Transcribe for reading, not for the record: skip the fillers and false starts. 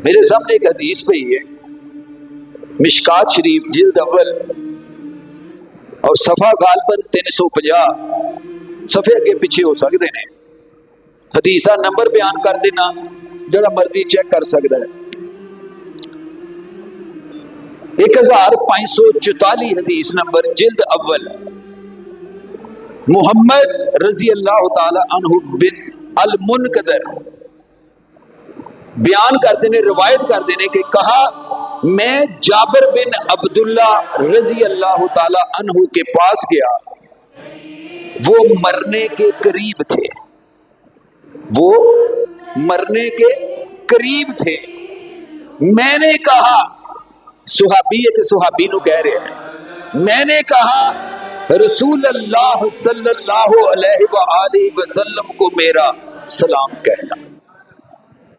मेरे सामने एक हदीस पई है, मिशकात शरीफ जिल्द अव्वल और सफा गालबन 350 सफे अगे पिछे हो सकते हैं। हदीस का नंबर बयान कर देना, जरा मर्जी चेक कर सकता है। 1544 हदीस नंबर जिल्द अव्वल। मुहम्मद रजी अल्लाह ताला अन्हु बिन अल मुनकदर बयान करते ने, रिवायत करते ने कि कहा, मैं जाबिर बिन अब्दुल्ला रजी अल्लाह ताला अन्हु के पास गया। वो मरने के करीब थे, वो मरने के करीब थे। मैंने कहा, सुहाबी एक सुहाबी नु कह रहे हैं, मैंने कहा रसूल अल्लाह सल्लल्लाहु अलैहि वसल्लम को मेरा सलाम कहना।